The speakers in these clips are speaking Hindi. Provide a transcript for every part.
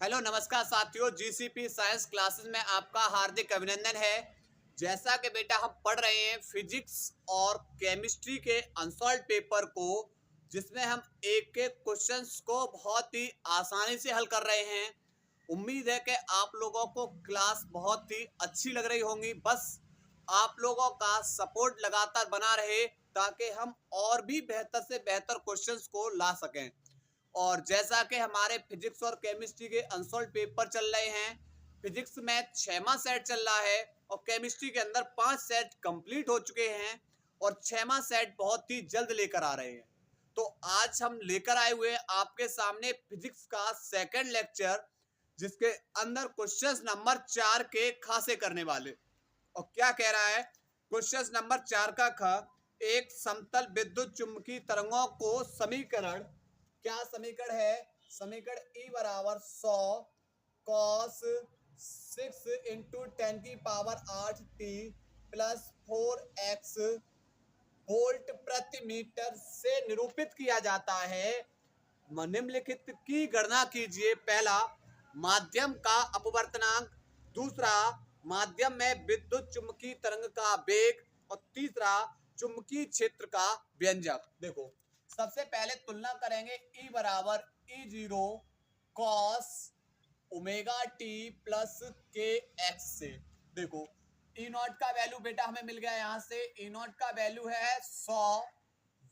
हेलो नमस्कार साथियों, जीसीपी साइंस क्लासेस में आपका हार्दिक अभिनंदन है। जैसा कि बेटा हम पढ़ रहे हैं फिजिक्स और केमिस्ट्री के अनसॉल्व पेपर को, जिसमें हम एक एक क्वेश्चंस को बहुत ही आसानी से हल कर रहे हैं। उम्मीद है कि आप लोगों को क्लास बहुत ही अच्छी लग रही होंगी। बस आप लोगों का सपोर्ट लगातार बना रहे ताकि हम और भी बेहतर से बेहतर क्वेश्चंस को ला सकें। और जैसा कि हमारे फिजिक्स और केमिस्ट्री के अनसॉल्व पेपर चल रहे हैं, फिजिक्स में 6वां सेट चल रहा है और केमिस्ट्री के अंदर 5 सेट कंप्लीट हो चुके हैं और 6वां सेट बहुत ही जल्द लेकर आ रहे हैं। तो आज हम लेकर आए हुए हैं आपके सामने फिजिक्स का सेकंड लेक्चर, जिसके अंदर क्वेश्चन नंबर 4 के खासे करने वाले। और क्या कह रहा है क्वेश्चन नंबर 4 का ख, एक समतल विद्युत चुंबकीय तरंगों को समीकरण, क्या समीकरण है? समीकरण E बराबर 100 कॉस 6 इंटू 10 की power 8 t plus 4x volt प्रति मीटर से निरूपित किया जाता है। निम्नलिखित की गणना कीजिए। पहला, माध्यम का अपवर्तनांक। दूसरा, माध्यम में विद्युत चुंबकीय तरंग का वेग। और तीसरा, चुंबकीय क्षेत्र का व्यंजक। देखो, सबसे पहले तुलना करेंगे E बराबर E0 cos omega T plus के एक्स से। देखो, ई नॉट का वैल्यू बेटा हमें मिल गया। यहां से ई नॉट का वैल्यू है 100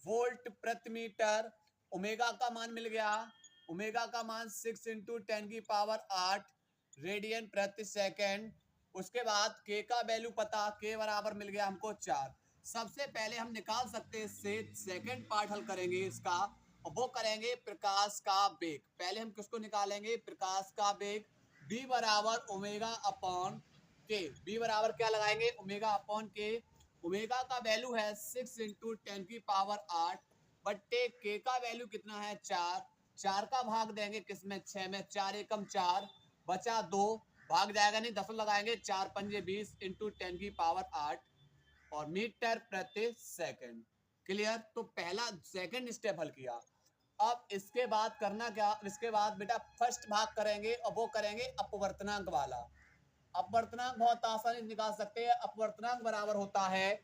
वोल्ट प्रति मीटर। ओमेगा का मान मिल गया, ओमेगा का मान 6 इंटू 10 की पावर 8 रेडियन प्रति सेकेंड। उसके बाद के का वैल्यू पता, के बराबर मिल गया हमको 4। सबसे पहले हम निकाल सकते हैं इससे, सेकेंड पार्ट हल करेंगे इसका, और वो करेंगे प्रकाश का वेग। पहले हम किसको निकालेंगे? प्रकाश का वेग। बी बराबर ओमेगा अपॉन के। बी बराबर क्या लगाएंगे? ओमेगा अपॉन के। ओमेगा का वैल्यू है 6 इंटू 10 की पावर 8 बट्टे के का वैल्यू कितना है? 4। 4 का भाग देंगे किसमें? 6 में। 4 एकम 4 बचा 2, भाग जाएगा नहीं, 10 लगाएंगे। 4 पंजे 20 इंटू 10 की पावर 8 और मीटर प्रति सेकंड। क्लियर? तो पहला सेकंड स्टेप हल किया। अब इसके बाद करना क्या? इसके बाद बेटा फर्स्ट भाग करेंगे और वो करेंगे अपवर्तनांक वाला। अपवर्तनांक बहुत आसानी से निकाल सकते हैं। अपवर्तनांक बराबर होता है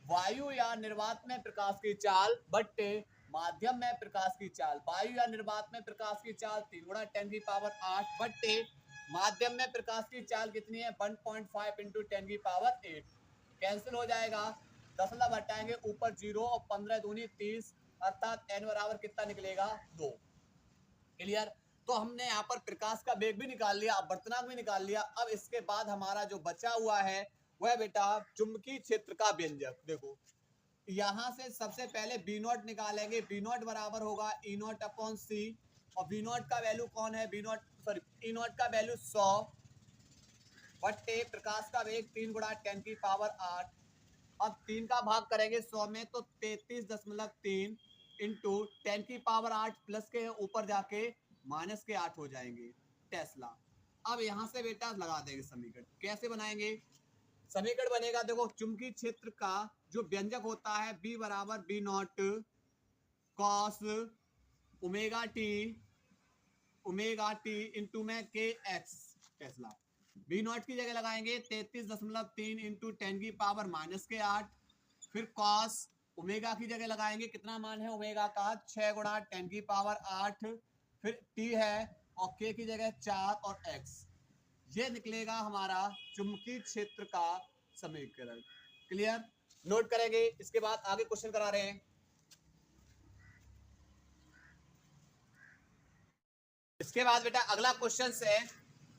वायु या निर्वात में प्रकाश की चाल बट्टे माध्यम में प्रकाश की चाल। वायु या निर्वात में प्रकाश की चाल 3 गुणा 10 की पावर 8 बट्टे माध्यम में प्रकाश की चाल कितनी है? 1.5 इंटू 10 की पावर 8। कैंसिल हो जाएगा, 10 हटाएंगे ऊपर 0 और 15 दूनी 30, अर्थात n बराबर कितना निकलेगा? 2। क्लियर? तो हमने यहाँ पर प्रकाश का वेग भी निकाल लिया, अपवर्तनांक भी निकाल लिया। अब इसके बाद हमारा जो बचा हुआ है वह बेटा चुंबकीय क्षेत्र का व्यंजक। देखो, यहां से सबसे पहले बी नॉट निकालेंगे। बी नॉट बराबर होगा ई नॉट अपॉन सी। और बी नॉट का वैल्यू कौन है? B naught sorry E naught का वैल्यू 100 बट्टे प्रकाश का वेग 3 गुणा 10 की पावर 8। अब 3 का भाग करेंगे 100 में तो 33.3 इंटू 10 की पावर 8 प्लस के ऊपर जाके माइनस के 8 हो जाएंगे टेस्ला। अब यहां से बेटा लगा देंगे समीकरण। कैसे बनाएंगे समीकरण? बनेगा, देखो, चुंबकीय क्षेत्र का जो व्यंजक होता है बी बराबर B naught cos omega T into में K x Tesla. B not की जगह लगाएंगे 33.3 इंटू 10 की पावर माइनस के 8। फिर कॉस ओमेगा की जगह लगाएंगे, कितना मान है ओमेगा का? 6 गुणा 10 की पावर 8। फिर टी है और के की जगह 4 और एक्स। ये निकलेगा हमारा चुंबकीय क्षेत्र का समीकरण। क्लियर? नोट करेंगे। इसके बाद आगे क्वेश्चन करा रहे हैं। इसके बाद बेटा अगला क्वेश्चन है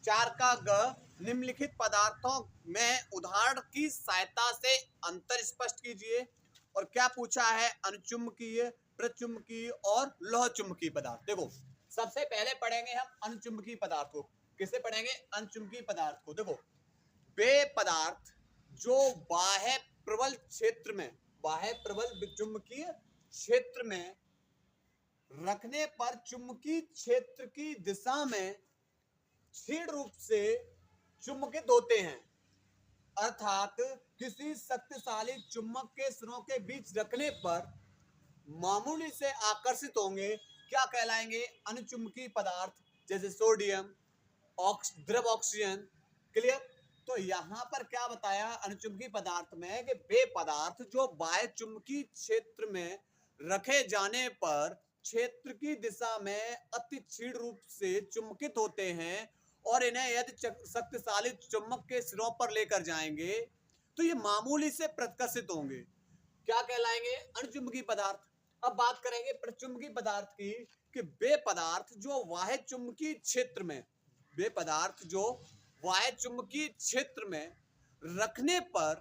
4 का ग, निम्नलिखित पदार्थों में उदाहरण की सहायता से अंतर स्पष्ट कीजिए। और क्या पूछा है? अनुचुंबकीय, प्रचुंबकीय और लौह चुंबकीय पदार्थ। देखो, सबसे पहले पढ़ेंगे हम अनुचुंबकीय पदार्थ को। किसे पढ़ेंगे? अनुचुंबकीय पदार्थ को। देखो, वे पदार्थ जो बाह्य प्रबल क्षेत्र में, बाह्य प्रबल चुंबकीय क्षेत्र में रखने पर चुंबकीय क्षेत्र की दिशा में क्षीण रूप से चुंबकित होते हैं, अर्थात किसी शक्तिशाली चुंबक के सिरों के बीच रखने पर मामूली से आकर्षित होंगे। क्या कहलाएंगे? अनुचुंबकीय पदार्थ। जैसे सोडियम, द्रव ऑक्सीजन। क्लियर। तो यहाँ पर क्या बताया अणुचुंबकीय पदार्थ में कि वे पदार्थ जो बाह्य चुंबकीय क्षेत्र में रखे जाने पर क्षेत्र की दिशा में अति क्षीण रूप से चुंबकित होते हैं और इन्हें यदि शक्तिशाली चुंबक के सिरों पर लेकर जाएंगे तो ये मामूली से प्रतिकर्षित होंगे। क्या कहलाएंगे? अणुचुंबकीय पदार्थ। अब बात करेंगे प्रचुंबकीय पदार्थ की कि वे पदार्थ जो बाह्य चुंबकीय क्षेत्र में, वे पदार्थ जो बाह्य चुंबकीय क्षेत्र में रखने पर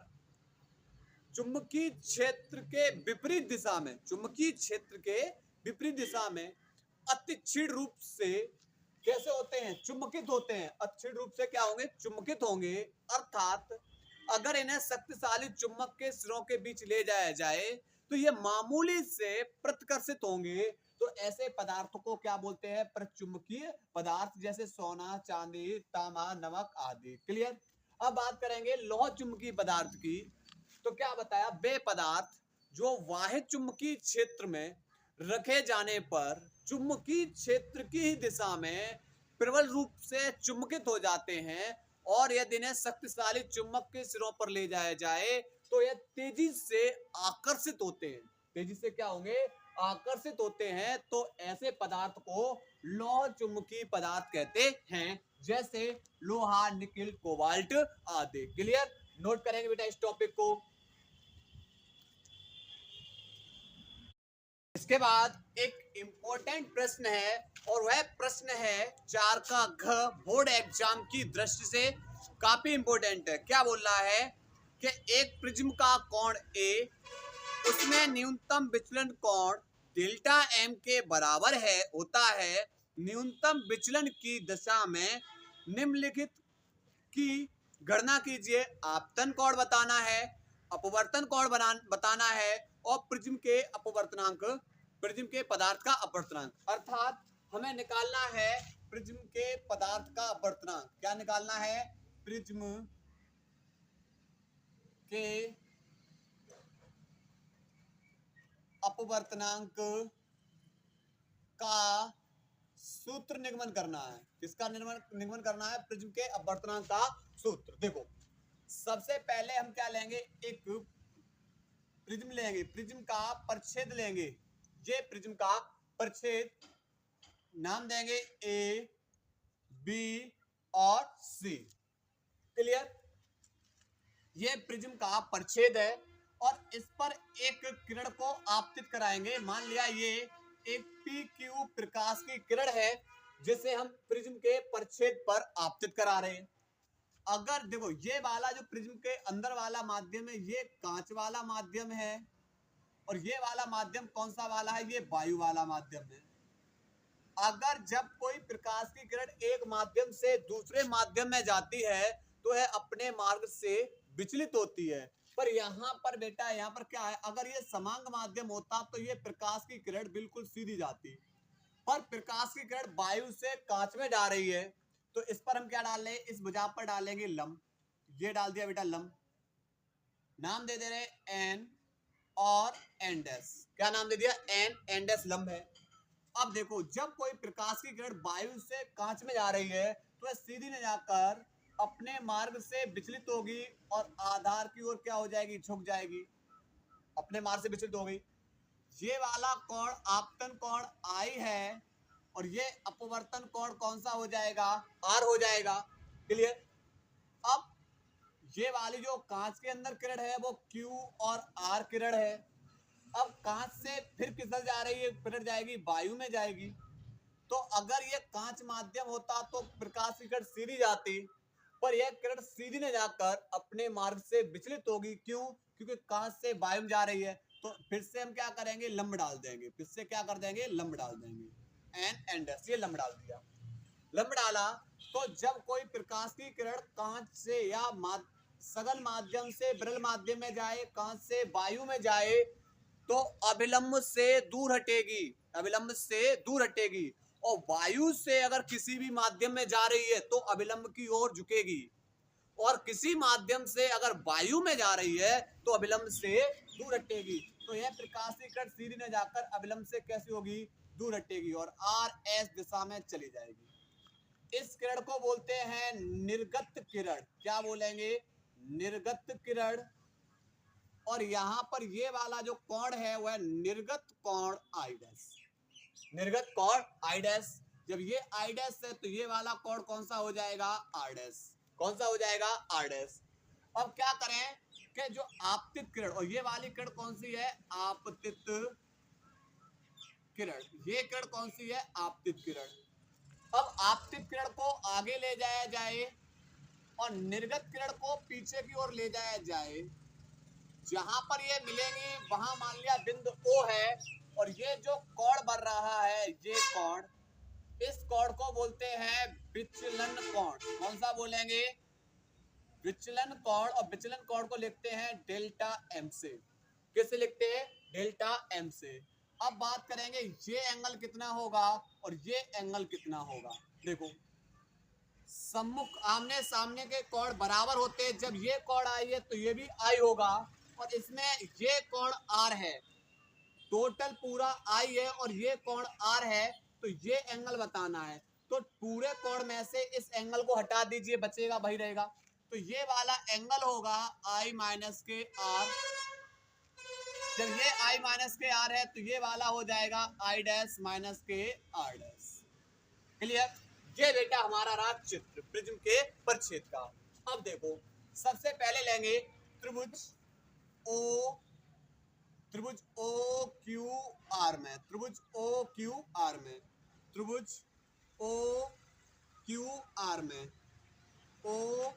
चुंबकीय क्षेत्र के विपरीत दिशा में, चुंबकीय क्षेत्र के विपरीत दिशा में अति क्षीण रूप से कैसे होते हैं? चुंबकित होते हैं। अक्षीण रूप से क्या होंगे? चुंबकित होंगे। अर्थात अगर इन्हें शक्तिशाली चुंबक के सिरों के बीच ले जाया जाए तो ये मामूली से प्रतिकर्षित होंगे। तो ऐसे पदार्थों को क्या बोलते हैं? प्रचुंबकीय पदार्थ, जैसे सोना, चांदी, तांबा, नमक आदि। क्लियर। अब बात करेंगे लौह चुंबकीय पदार्थ की। तो क्या बताया? वे पदार्थ जो बाह्य चुंबकीय क्षेत्र में रखे जाने पर चुंबकीय क्षेत्र की ही दिशा में प्रबल रूप से चुंबकित हो जाते हैं और यदि इन्हें शक्तिशाली चुंबक के सिरों पर ले जाया जाए तो यह तेजी से आकर्षित होते हैं। तेजी से क्या होंगे? आकर्षित होते हैं। तो ऐसे पदार्थ को लौह चुंबकीय पदार्थ कहते हैं, जैसे लोहा, निकिल, कोबाल्ट आदि। क्लियर। नोट करेंगे बेटा इस टॉपिक को। इसके बाद एक इंपॉर्टेंट प्रश्न है और वह प्रश्न है 4 का घ बोर्ड एग्जाम की दृष्टि से काफी इंपॉर्टेंट है। क्या बोल रहा है कि एक प्रिज्म का कोण ए, उसमें न्यूनतम विचलन कोण डेल्टा एम के बराबर है होता है। न्यूनतम विचलन की दशा में निम्नलिखित की गणना कीजिए। आपतन कोण बताना है, अपवर्तन कोण बताना है और प्रिज्म के अपवर्तनांक, प्रिज्म के पदार्थ का अपवर्तनांक। अर्थात हमें निकालना है प्रिज्म के पदार्थ का अपवर्तनांक। क्या निकालना है? प्रिज्म के अपवर्तनांक का सूत्र निगमन करना है। किसका निगमन करना है? प्रिज्म के अपवर्तनांक का सूत्र। देखो, सबसे पहले हम क्या लेंगे? एक प्रिज्म लेंगे, प्रिज्म का परिच्छेद लेंगे। ये प्रिज्म का परिच्छेद, नाम देंगे ए, बी और सी। क्लियर। ये प्रिज्म का परिच्छेद है और इस पर एक किरण को आपतित कराएंगे। मान लिया ये एक पी क्यू प्रकाश की किरण है जिसे हम प्रिज्म के परिच्छेद पर आपतित करा रहे हैं। अगर देखो, ये वाला जो प्रिज्म के अंदर वाला माध्यम है ये कांच वाला माध्यम है और ये वाला माध्यम कौन सा वाला है? ये वायु वाला माध्यम है। अगर जब कोई प्रकाश की किरण एक माध्यम से दूसरे माध्यम में जाती है तो यह अपने मार्ग से विचलित होती है। पर यहाँ पर बेटा, यहाँ पर क्या है? अगर ये समांग माध्यम होता तो ये प्रकाश की किरण बिल्कुल सीधी जाती, पर प्रकाश की किरण वायु से कांच में जा रही है तो इस पर हम क्या डाल रहे हैं? इस भुजा पर डालेंगे लंब। ये डाल दिया बेटा लंब। नाम दे रहे एन और एन डैश। क्या नाम दे दिया? एन, एन डैश लंब है। अब देखो, जब कोई प्रकाश की किरण वायु से कांच में जा रही है तो वह सीधी न जाकर अपने मार्ग से विचलित होगी और आधार की ओर क्या हो जाएगी? झुक जाएगी। अपने मार्ग से विचलित हो गई। ये वाला कोण आपतन कोण आई है और ये अपवर्तन कोण कौन सा हो जाएगा? आर हो जाएगा। क्लियर। अब ये वाली जो कांच के अंदर किरण है वो क्यू और आर किरण है। अब कांच से फिर किधर जा रही है? किरण जाएगी वायु में जाएगी। तो अगर ये कांच माध्यम होता तो प्रकाश की किरण सीधी जाती, पर यह किरण सीधी न जाकर अपने मार्ग से विचलित होगी। क्यों? क्योंकि कांच से वायु में जा रही है। तो फिर से हम क्या करेंगे? लंब डाल देंगे। फिर से क्या कर देंगे? लंब डाल देंगे। एन डैश, ये लंब डाल दिया। लंब डाला तो जब कोई प्रकाश की किरण कांच से या सघन माध्यम से विरल माध्यम में जाए, कांच से वायु में जाए तो अभिलंब से दूर हटेगी, अभिलंब से दूर हटेगी। और वायु से अगर किसी भी माध्यम में जा रही है तो अभिलंब की ओर झुकेगी, और किसी माध्यम से अगर वायु में जा रही है तो अभिलंब से दूर हटेगी। तो यह प्रकाश की किरण सीधी न जाकर अभिलंब से कैसी होगी? दूर हटेगी और आर एस दिशा में चली जाएगी। इस किरण को बोलते हैं निर्गत किरण। क्या बोलेंगे? निर्गत किरण। और यहां पर ये वाला जो कोण है वह निर्गत कोण आई डैश। निर्गत कोण आई डैश। जब ये आई डैश है तो ये वाला कोण कौन सा हो जाएगा? R dash. कौन सा हो जाएगा? R dash. अब क्या करें कि जो आपतित किरण, और ये वाली किरण कौन सी है? आपतित किरण। ये किरण कौन सी है? आपतित किरण। अब आपतित किरण को आगे ले जाया जाए और निर्गत किरण को पीछे की ओर ले जाया जाए। जहां पर ये मिलेंगी वहां मान लिया बिंदु O है, और ये जो कोण बन रहा है ये कोण, इस कोण को बोलते हैं विचलन कोण। कौन सा बोलेंगे? विचलन कोण। और विचलन कोण को लिखते हैं डेल्टा एम से। किससे लिखते हैं? डेल्टा एम से। अब बात करेंगे ये एंगल कितना होगा और ये एंगल कितना होगा। देखो, सम्मुख आमने सामने के कोण बराबर होते हैं। जब ये कोण आई है तो ये भी आई होगा, और इसमें ये कोण आर है, टोटल पूरा आई है और ये कोण आर है, तो ये एंगल बताना है। तो पूरे कोण में से इस एंगल को हटा दीजिए, बचेगा वही रहेगा। तो ये वाला एंगल होगा आई माइनस के आर। जब ये आई माइनस के आर है तो ये वाला हो जाएगा आई डैश माइनस के आर डैश। क्लियर? ये बेटा हमारा रहा चित्र प्रिज्म के परिच्छेद का। अब देखो, सबसे पहले लेंगे त्रिभुज ओ, त्रिभुज ओ क्यू आर में, त्रिभुज ओ क्यू आर में, त्रिभुज ओ क्यू आर में, ओ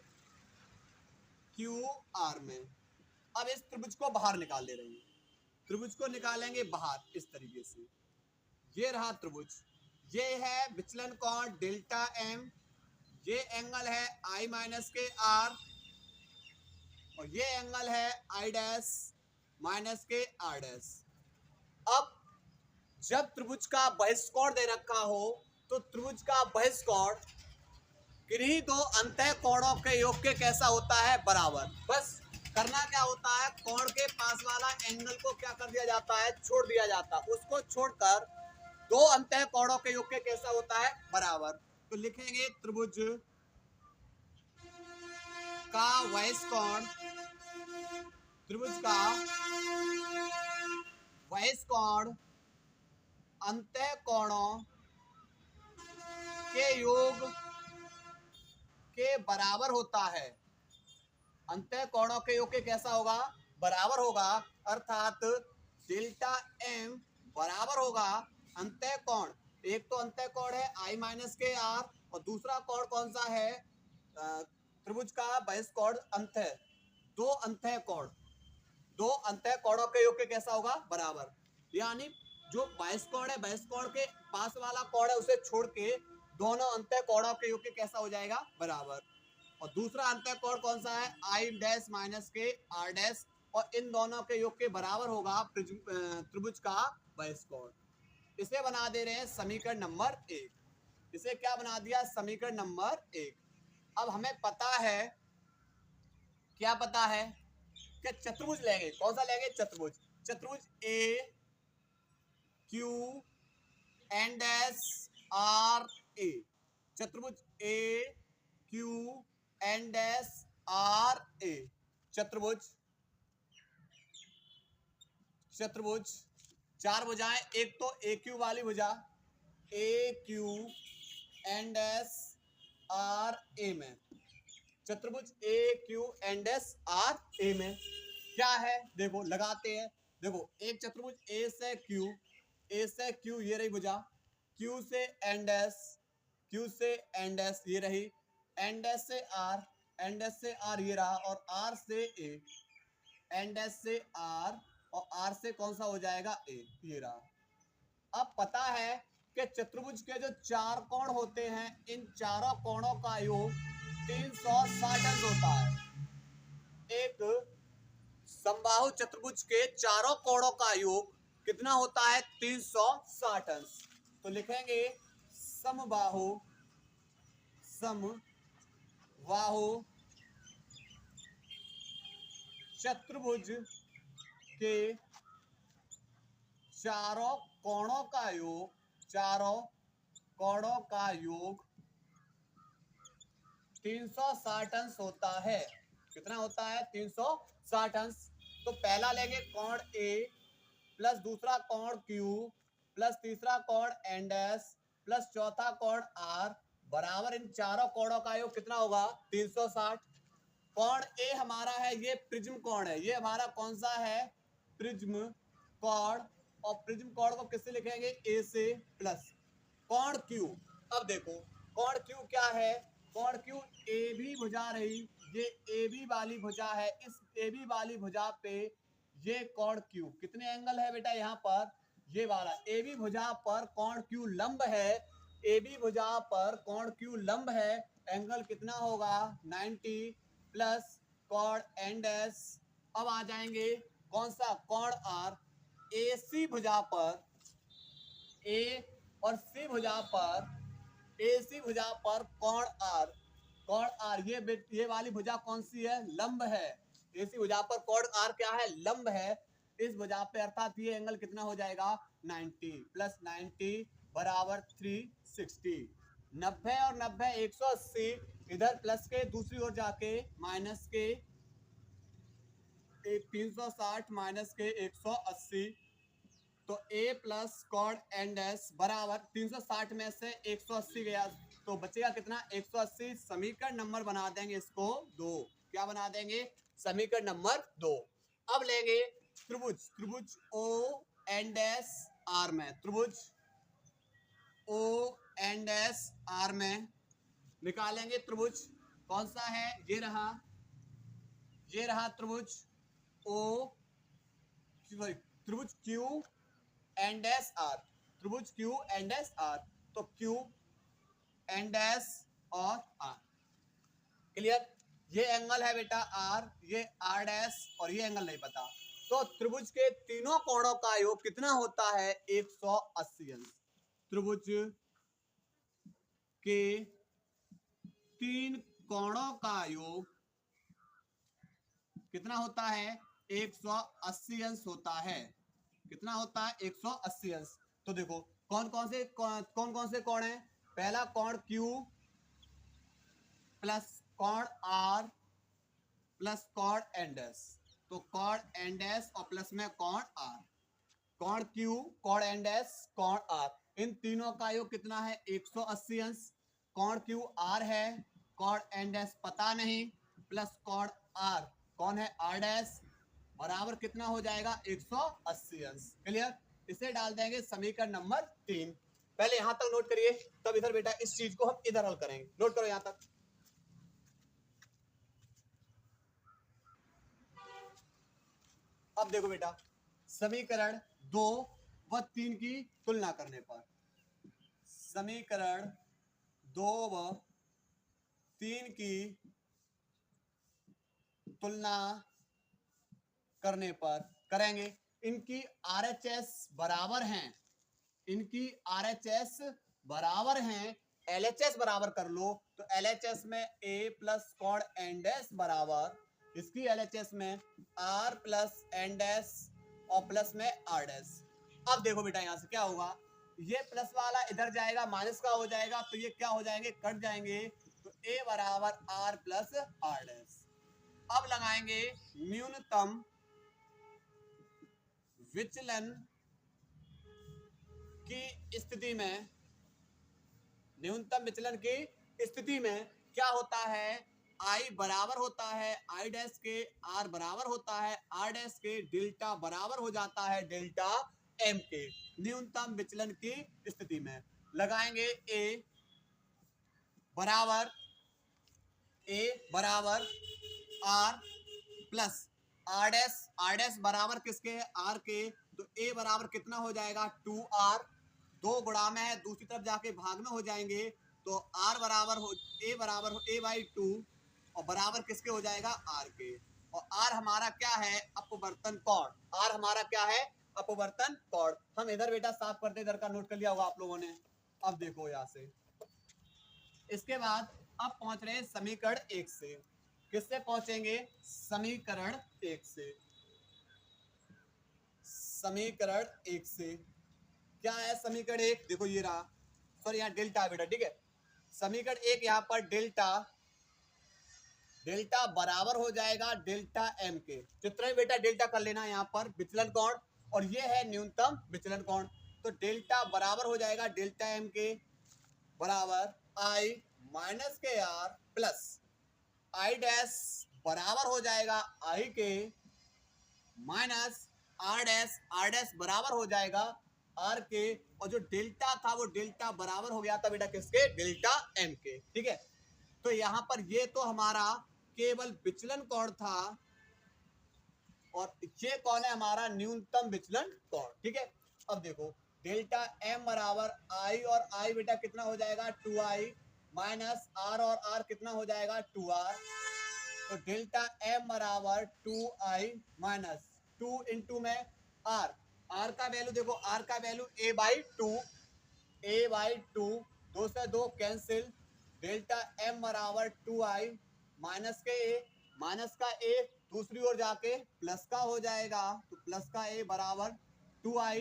क्यू आर में। अब इस त्रिभुज को बाहर निकाल दे रहे हैं। त्रिभुज को निकालेंगे बाहर इस तरीके से। ये रहा त्रिभुज, ये है विचलन कोण डेल्टा एम, ये एंगल है आई माइनस के आर, और ये एंगल है आई डैश माइनस के आर डैश। अब जब त्रिभुज का बहिष्कोण दे रखा हो तो त्रिभुज का बहिष्कोण किन्हीं दो अंतः कोणों के योग के कैसा होता है? बराबर। बस करना क्या होता है, कोण के पास वाला एंगल को क्या कर दिया जाता है? छोड़ दिया जाता है। उसको छोड़कर दो अंतः कोणों के योग के कैसा होता है? बराबर। तो लिखेंगे त्रिभुज का बहिष्कोण, त्रिभुज का बहिष्कोण अंतः कोणों के योग के बराबर होता है। अंतः कोणों के योग के कैसा होगा? बराबर होगा। अर्थात डेल्टा एम बराबर होगा अंतः कोण। एक तो अंतः कोण है आई माइनस के आर, और दूसरा कोण कौन सा है? त्रिभुज का बहिष्कोण अंतः। दो अंतः कोण, दो अंतः कोणों के योग के कैसा होगा? बराबर। यानी जो बहिष्कोण है, बहिष्कोण के पास वाला कोण है उसे छोड़ के दोनों अंतः कोणों के योग के कैसा हो जाएगा? बराबर। और दूसरा अंतः कोण कौन सा है? आई डैश माइनस के आर डैश, और इन दोनों के योग के बराबर होगा त्रिभुज का बहिष्कोण। इसे बना दे रहे हैं समीकरण नंबर 1। इसे क्या बना दिया? समीकरण नंबर 1। अब हमें पता है, क्या पता है कि चतुर्भुज लेंगे। कौन सा लेंगे? चतुर्भुज। चतुर्भुज ए Q N dash R A, चतुर्भुज ए Q N dash R A, चतुर्भुज। चतुर्भुज चार भुजाएं, एक तो ए क्यू वाली भुजा, ए Q N dash R A में, चतुर्भुज ए Q N dash R A में क्या है? देखो लगाते हैं। देखो, एक चतुर्भुज ए से क्यू, ए से क्यू ये रही भुजा, क्यू से एन डैश, क्यू से एन डैश ये रही, एन डैश से आर, एन डैश से आर ये रहा, और आर से ए, एन डैश से आर, और आर से कौन सा हो जाएगा? ए, ये रहा। अब पता है कि चतुर्भुज के जो चार कोण होते हैं, इन चारों कोणों का योग 360 अंश होता है। एक समबाहु चतुर्भुज के चारों कोणों का योग कितना होता है? 360 अंश। तो लिखेंगे समबाहु, समबाहु चतुर्भुज के चारों कोणों का योग, चारों कोणों का योग 360 अंश होता है। कितना होता है? 360 अंश। तो पहला लेंगे कोण ए प्लस दूसरा कोण क्यू प्लस तीसरा कोण एंड एस प्लस चौथा कोण आर बराबर इन चारों कोणों का योग कितना होगा? 360। कोण ए हमारा है, ये प्रिज्म कोण है, ये हमारा कौन सा है? प्रिज्म कोण। और प्रिज्म कोण को किससे लिखेंगे? ए से। प्लस कोण क्यू। अब देखो कोण क्यू क्या है? कोण क्यू ए बी भुजा रही, ये ए बी वाली भुजा है, इस ए बी वाली भुजा पे ये कोण क्यू कितने एंगल है बेटा? यहाँ पर ये वाला ए बी भुजा पर कोण क्यू लंब है, ए बी भुजा पर कोण क्यू लंब है, एंगल कितना होगा? 90 प्लस कोण एंड एस। अब आ जाएंगे कौन सा? कोण आर। ए सी भुजा पर, ए और सी भुजा पर, ए सी भुजा पर कोण आर, कोण आर ये वाली भुजा कौन सी है? लंब है। ए सी भुजा पर कोण आर क्या है? लंब है। इस भुजा पे अर्थात ये एंगल कितना हो जाएगा? 90 प्लस 90 बराबर 360। 90 और 90 180, इधर प्लस के दूसरी ओर जाके माइनस के 360 माइनस के 180। तो a plus code and S बराबर 360 में से 180 गया तो बचेगा कितना? 180। समीकरण नंबर बना देंगे इसको 2। क्या बना देंगे? समीकरण नंबर 2। अब लेंगे त्रिभुज, त्रिभुज ओ एंड एस आर में, त्रिभुज ओ एंड एस आर में निकालेंगे त्रिभुज कौन सा है? ये रहा, ये रहा त्रिभुज ओ, त्रिभुज क्यू एंड एस आर, त्रिभुज क्यू एंड एस आर। तो क्यू एंड एस और आर। क्लियर? ये एंगल है बेटा आर, ये आर डैश और ये एंगल नहीं पता। तो त्रिभुज के तीनों कोणों का योग कितना होता है? 180 अंश। त्रिभुज के तीन कोणों का योग कितना होता है? 180 अंश होता है। कितना होता है? 180 अंश। तो देखो कौन कौन से कोण है? पहला कोण Q प्लस कोण R प्लस कोण एंड एस। तो कोण एंड एस और प्लस में कोण R। कोण Q, कोण एंड एस, कोण R, इन तीनों का योग कितना है? 180 अंश। कोण Q R है, कोण एंड एस पता नहीं, प्लस कोण R कौन है? R डैश बराबर कितना हो जाएगा? 180 अंश। क्लियर? इसे डाल देंगे समीकरण नंबर 3। पहले यहां तक नोट करिए, तब इधर बेटा इस चीज को हम इधर हल करेंगे। नोट करो यहां तक। अब देखो बेटा समीकरण 2 व 3 की तुलना करने पर, समीकरण 2 व 3 की तुलना करने पर करेंगे, इनकी RHS बराबर हैं, इनकी RHS बराबर हैं, LHS बराबर कर लो। तो LHS में A प्लस कोण एंड एस बराबर, इसकी LHS में R प्लस एंड एस और प्लस में R डैश। अब देखो बेटा यहां से क्या होगा? ये प्लस वाला इधर जाएगा, माइनस का हो जाएगा, तो ये क्या हो जाएंगे? कट जाएंगे। तो A बराबर R प्लस R डैश। अब लगाएंगे न्यूनतम विचलन की स्थिति में, न्यूनतम विचलन की स्थिति में क्या होता है? I बराबर होता है I डैश के, R बराबर होता है R डैश के, डेल्टा बराबर हो जाता है डेल्टा M के। न्यूनतम विचलन की स्थिति में लगाएंगे A बराबर R प्लस R डैश बराबर किसके है? R के। तो A बराबर कितना हो जाएगा? 2R, 2 गुणा में है, दूसरी तरफ जाके भाग में हो जाएंगे। तो R बराबर हो A बराबर हो A/2 और बराबर किसके हो जाएगा? R के। और R हमारा क्या है? अपवर्तन कोण। R हमारा क्या है? अपवर्तन कोण। हम इधर बेटा साफ करते, इधर का नोट कर लिया होगा आप लोगों ने। अब देखो यहां से, इसके बाद अब पहुंच रहे हैं समीकरण 1 से। किससे पहुंचेंगे? समीकरण 1 से। समीकरण 1 से क्या है? समीकरण 1 देखो ये रहा, सॉरी यहाँ डेल्टा बेटा, ठीक है। समीकरण 1 यहाँ पर डेल्टा डेल्टा बराबर हो जाएगा डेल्टा एम के। जितना भी बेटा डेल्टा कर लेना यहाँ पर विचलन कोण, और ये है न्यूनतम विचलन कोण। तो डेल्टा बराबर हो जाएगा डेल्टा एम के बराबर आई माइनस के आर प्लस आई डैश बराबर हो जाएगा आई के माइनस आर डैश बराबर हो जाएगा आर के, और जो डेल्टा था वो डेल्टा बराबर हो गया था बेटा किसके, डेल्टा एम के। ठीक है, तो यहां पर ये तो हमारा केवल विचलन कोण था, और ये कौन है, हमारा न्यूनतम विचलन कोण। ठीक है, अब देखो डेल्टा एम बराबर आई, और आई बेटा कितना हो जाएगा 2i माइनस आर, और आर कितना हो जाएगा 2r। तो डेल्टा एम बराबर 2i माइनस 2 इंटू में आर, आर का वैल्यू देखो, आर का वैल्यू a/2 2 से 2 कैंसिल, डेल्टा एम बराबर 2i माइनस के a, माइनस का a दूसरी ओर जाके प्लस का हो जाएगा, तो प्लस का a बराबर 2i।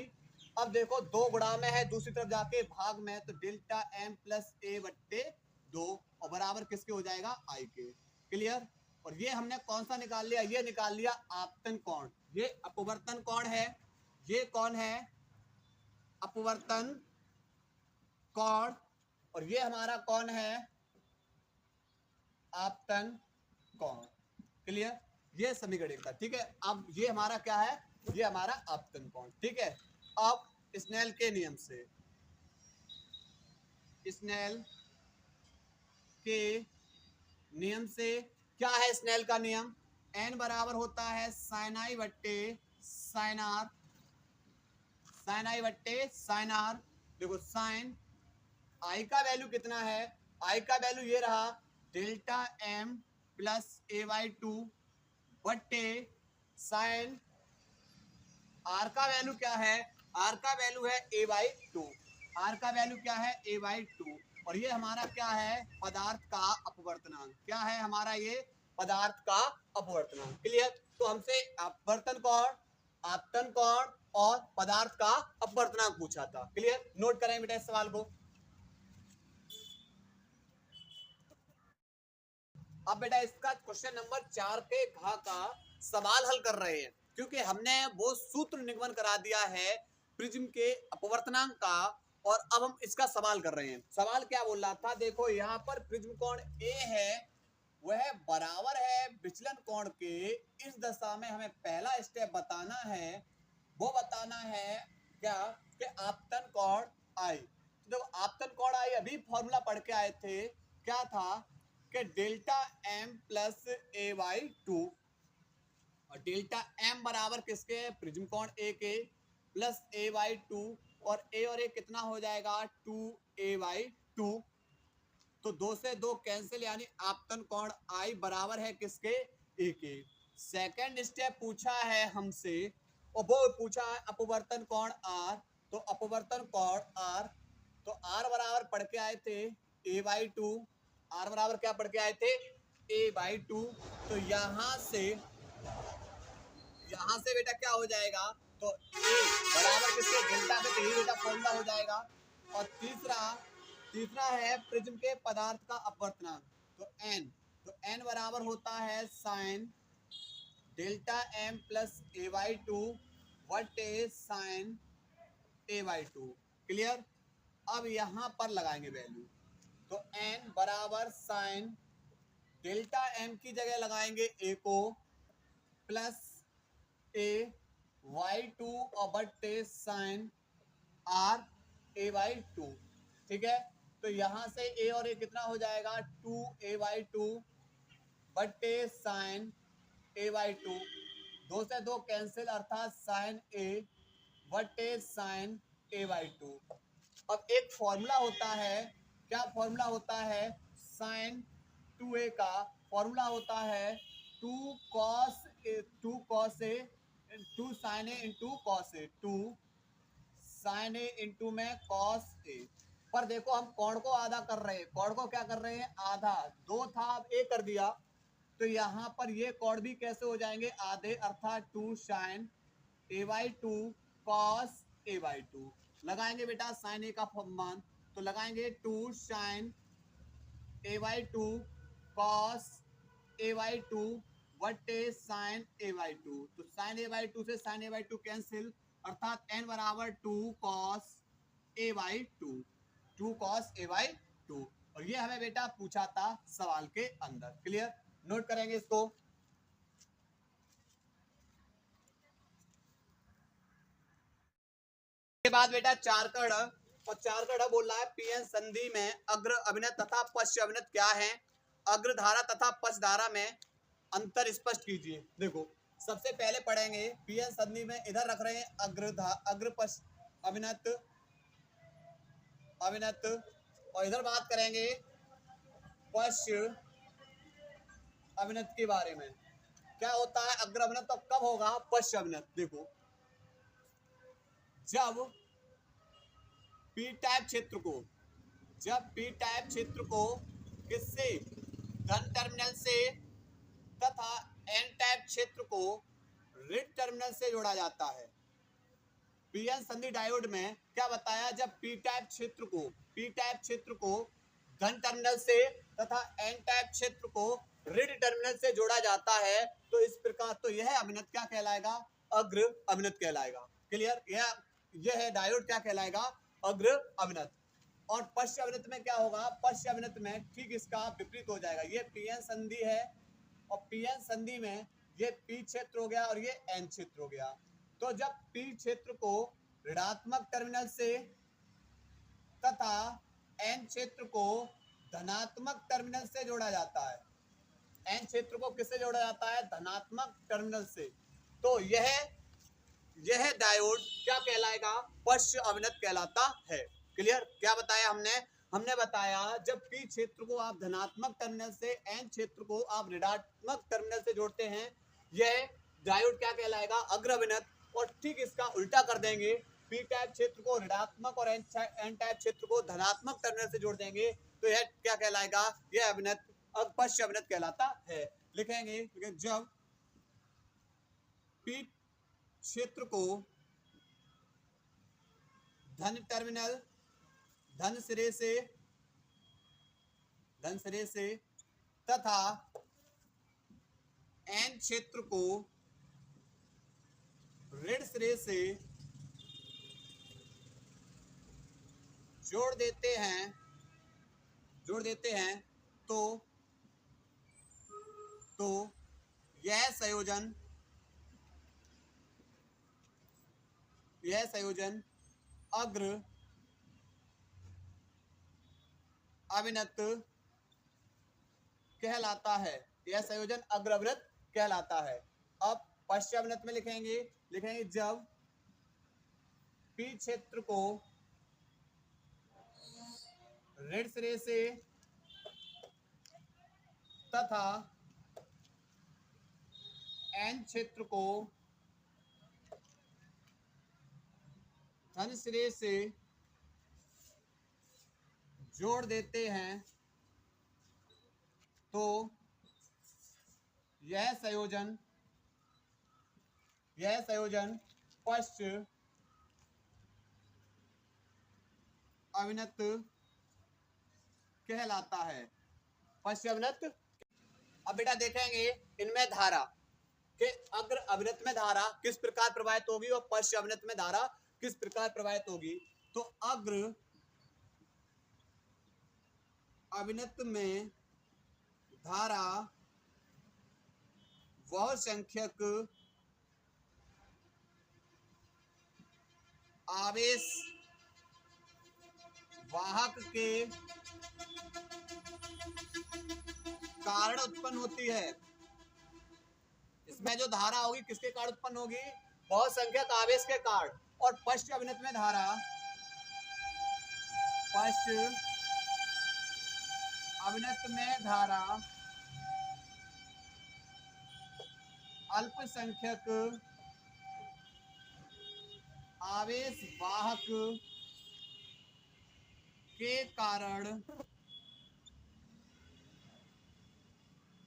अब देखो दो गुणा में है, दूसरी तरफ जाके भाग में, तो डेल्टा एम प्लस a बट्टे 2, और बराबर किसके हो जाएगा i के। क्लियर, और ये हमने कौन सा निकाल लिया, ये निकाल लिया आपतन कोण। ये अपवर्तन कोण है, ये कौन है अपवर्तन कोण, और ये हमारा कौन है आपतन कोण। क्लियर, ये समीकरण का। ठीक है, अब ये हमारा क्या है, ये हमारा आपतन कोण। ठीक है, अब स्नेल के नियम से, स्नेल के नियम से क्या है स्नेल का नियम, n बराबर होता है साइन आई बट्टे साइन आर, साइन आई बट्टे साइन आर। देखो साइन आई का वैल्यू कितना है, आई का वैल्यू ये रहा डेल्टा एम प्लस a/2 बट्टे साइन आर का वैल्यू क्या है, आर का वैल्यू है a/2, आर का वैल्यू क्या है a/2, और ये हमारा क्या है पदार्थ का अपवर्तनांक, क्या है हमारा ये पदार्थ का अपवर्तनांक। क्लियर, तो हमसे अपवर्तन कोण, आपतन कोण और पदार्थ का अपवर्तनांक पूछा था। क्लियर, नोट करें बेटा इस सवाल को। अब बेटा इसका क्वेश्चन नंबर 4 के घ का सवाल हल कर रहे हैं, क्योंकि हमने वो सूत्र निगमन करा दिया है प्रिज्म के अपवर्तनांक का, और अब हम इसका सवाल कर रहे हैं। सवाल क्या बोल रहा था, देखो यहाँ पर प्रिज्म कोण ए है, वह बराबर है विचलन कोण के, इस दशा में हमें पहला स्टेप बताना है, वो बताना है क्या कि आपतन कोण आई। तो देखो आपतन कोण आई अभी फॉर्मूला पढ़ के आए थे, क्या था कि डेल्टा एम प्लस a/2, और डेल्टा एम बराबर किसके, प्रिज्म कोण ए के, प्लस a/2, और a कितना हो जाएगा 2a/2। तो 2 से 2 कैंसिल, यानी आपतन कोण आई बराबर है किसके, ए के। सेकंड स्टेप पूछा है हमसे, और वो पूछा है अपवर्तन कोण आर, तो अपवर्तन कोण आर, तो आर बराबर पढ़ के आए थे a/2, आर बराबर क्या पढ़ के आए थे a/2। तो यहां से बेटा क्या हो जाएगा, तो a बराबर किसके, डेल्टा में, तो ये बेटा फॉर्मूला हो जाएगा। और तीसरा है प्रिज्म के पदार्थ का अपवर्तनांक, तो n बराबर होता है sine delta M plus a/2 बटे साइन a/2। क्लियर, अब यहां पर लगाएंगे वैल्यू, तो n बराबर साइन डेल्टा m की जगह लगाएंगे a को, प्लस a/2 और बटे साइन r a/2। ठीक है, तो यहां से a और a कितना हो जाएगा 2a/2 बटे साइन a/2, 2 से 2 कैंसिल, अर्थात साइन a बटे साइन a/2। अब एक फॉर्मूला होता है, क्या फॉर्मूला होता है, साइन 2a का फॉर्मूला होता है 2 cos a 2 sine a into cos A, 2 sine A into में कॉस ए। पर देखो हम कोण को आधा कर रहे हैं, कोण को क्या कर रहे हैं आधा, 2 था अब a कर दिया, तो यहाँ पर ये कोण भी कैसे हो जाएंगे आधे, अर्थात 2 साइन a/2 कॉस a/2। लगाएंगे बेटा साइन ए का मान, तो लगाएंगे 2 sine a/2 cos a/2 what is sin a/2, तो sin a/2 से sin a/2 कैंसिल, अर्थात n बराबर 2 cos a/2, 2 cos a/2, और ये हमें बेटा पूछा था सवाल के अंदर। क्लियर, नोट करेंगे इसको। के बाद बेटा चारकड़, और चारकड़ बोल रहा है पीएन संधि में अग्र अभिनत तथा पश्च अभिनत क्या है, अग्र धारा तथा पश्च धारा में अंतर स्पष्ट कीजिए। देखो सबसे पहले पढ़ेंगे पीएन संधि में, इधर रख रहे हैं अग्र पश्च अभिनत अभिनत, और इधर बात करेंगे पश्च अभिनत के बारे में। क्या होता है अग्र अभिनत, तो कब होगा पश्च अभिनत। देखो जब पी टाइप क्षेत्र को, जब पी टाइप क्षेत्र को किससे, धन टर्मिनल से, तथा एन टाइप क्षेत्र को ऋण टर्मिनल से जोड़ा जाता है। पीएन संधि डायोड में क्या बताया, जब पी टाइप क्षेत्र को धन टर्मिनल से तथा एन टाइप क्षेत्र को ऋण टर्मिनल से जोड़ा जाता है, तो इस प्रकार तो यह अभिनत क्या कहलाएगा, अग्र अभिनत कहलाएगा। क्लियर, यह है डायोड क्या कहलाएगा, अग्र अभिनत। और पश्च अभिनत में क्या होगा, पश्च अभिनत में ठीक इसका विपरीत हो जाएगा। ये पीएन संधि है, और पीएन संधि में ये पी क्षेत्र हो गया और ये एन क्षेत्र हो गया। तो जब पी क्षेत्र को ऋणात्मक टर्मिनल से तथा एन क्षेत्र को धनात्मक टर्मिनल से जोड़ा जाता है, एन क्षेत्र को किससे जोड़ा जाता है, धनात्मक टर्मिनल से, तो यह डायोड क्या कहलाएगा, पश्च अभिनत कहलाता है। क्लियर, क्या बताया हमने बताया जब पी क्षेत्र को आप धनात्मक टर्मिनल से, एन क्षेत्र को आप ऋणात्मक टर्मिनल से जोड़ते हैं, यह डायोड क्या कहलाएगा, अग्र अभिनत। और ठीक इसका उल्टा कर देंगे, पी टाइप क्षेत्र को ऋणात्मक और एन टाइप क्षेत्र को धनात्मक टर्मिनल से जोड़ देंगे, तो यह क्या कहलाएगा, यह अभिनत पश्च अभिनत कहलाता है। लिखेंगे जब पी क्षेत्र को धन टर्मिनल, धन सिरे से तथा एन क्षेत्र को ऋण सिरे से जोड़ देते हैं, तो यह संयोजन अग्र अभिनत कहलाता है। यह संयोजन अग्र अभिनत कहलाता है। अब पश्च अभिनत में लिखेंगे जब पी क्षेत्र को ऋण सिरे से तथा एन क्षेत्र को धन सिरे से जोड़ देते हैं, तो यह संयोजन पश्च अभिनत कहलाता है। पश्च अभिनत। अब बेटा देखेंगे इनमें धारा के अग्र अभिनत में धारा किस प्रकार प्रवाहित होगी और पश्च अभिनत में धारा किस प्रकार प्रवाहित होगी। तो अग्र अभिनत में धारा वह संख्यक आवेश वाहक के कारण उत्पन्न होती है। इसमें जो धारा होगी किसके कारण उत्पन्न होगी, बहुसंख्यक आवेश के कारण। और पश्च अभिनत में धारा अल्पसंख्यक आवेश वाहक के कारण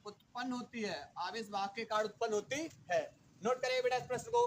उत्पन्न होती है। आवेश वाहक के कारण उत्पन्न होती है। नोट करिए बेटा इस प्रश्न को।